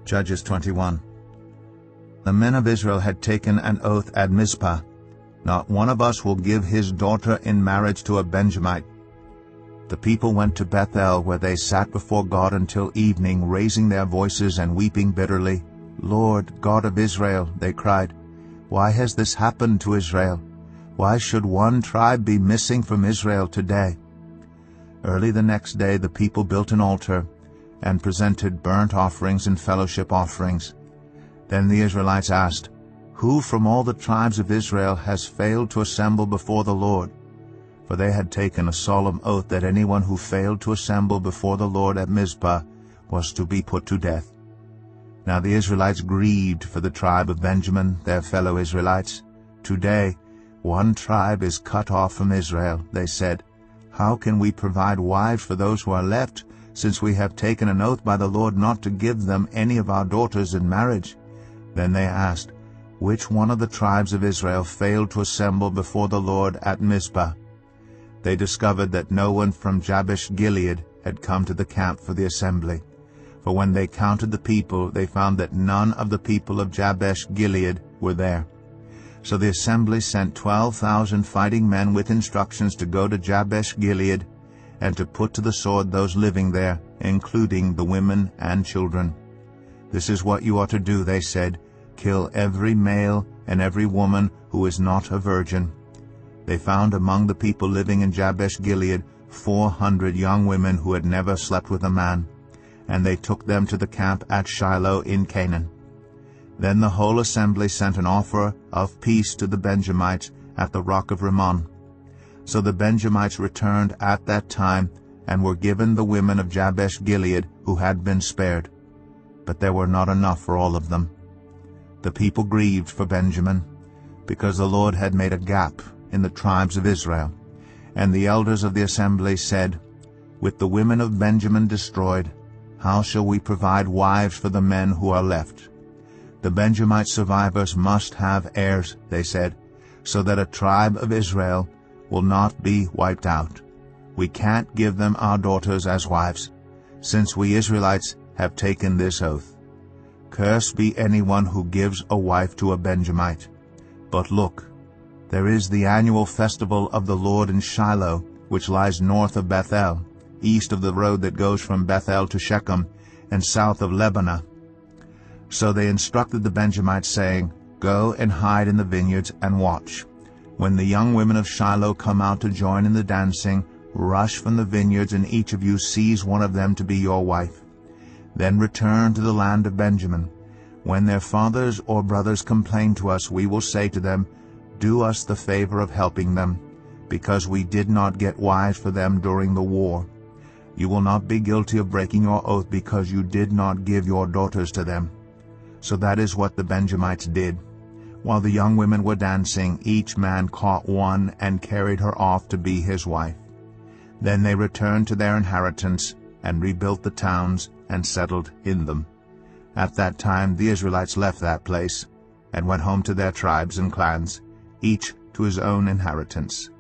Judges 21. The men of Israel had taken an oath at Mizpah, "Not one of us will give his daughter in marriage to a Benjamite." The people went to Bethel, where they sat before God until evening, raising their voices and weeping bitterly. "Lord, God of Israel," they cried, "why has this happened to Israel? Why should one tribe be missing from Israel today?" Early the next day the people built an altar and presented burnt offerings and fellowship offerings. Then the Israelites asked, "Who from all the tribes of Israel has failed to assemble before the Lord?" For they had taken a solemn oath that anyone who failed to assemble before the Lord at Mizpah was to be put to death. Now the Israelites grieved for the tribe of Benjamin, their fellow Israelites. "Today one tribe is cut off from Israel," they said. "How can we provide wives for those who are left, since we have taken an oath by the Lord not to give them any of our daughters in marriage?" Then they asked, "Which one of the tribes of Israel failed to assemble before the Lord at Mizpah?" They discovered that no one from Jabesh-Gilead had come to the camp for the assembly. For when they counted the people, they found that none of the people of Jabesh-Gilead were there. So the assembly sent 12,000 fighting men with instructions to go to Jabesh-Gilead and to put to the sword those living there, including the women and children. "This is what you are to do," they said. "Kill every male and every woman who is not a virgin." They found among the people living in Jabesh-Gilead 400 young women who had never slept with a man, and they took them to the camp at Shiloh in Canaan. Then the whole assembly sent an offer of peace to the Benjamites at the rock of Rimmon. So the Benjamites returned at that time and were given the women of Jabesh-Gilead who had been spared. But there were not enough for all of them. The people grieved for Benjamin, because the Lord had made a gap in the tribes of Israel. And the elders of the assembly said, "With the women of Benjamin destroyed, how shall we provide wives for the men who are left? The Benjamite survivors must have heirs," they said, "so that a tribe of Israel will not be wiped out. We can't give them our daughters as wives, since we Israelites have taken this oath. Cursed be anyone who gives a wife to a Benjamite. But look, there is the annual festival of the Lord in Shiloh, which lies north of Bethel, east of the road that goes from Bethel to Shechem, and south of Lebanah." So they instructed the Benjamites, saying, "Go and hide in the vineyards and watch. When the young women of Shiloh come out to join in the dancing, rush from the vineyards, and each of you seize one of them to be your wife. Then return to the land of Benjamin. When their fathers or brothers complain to us, we will say to them, 'Do us the favor of helping them, because we did not get wives for them during the war.' You will not be guilty of breaking your oath because you did not give your daughters to them." So that is what the Benjamites did. While the young women were dancing, each man caught one and carried her off to be his wife. Then they returned to their inheritance and rebuilt the towns and settled in them. At that time the Israelites left that place and went home to their tribes and clans, each to his own inheritance.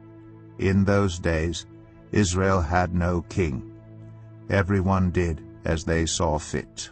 In those days Israel had no king. Everyone did as they saw fit.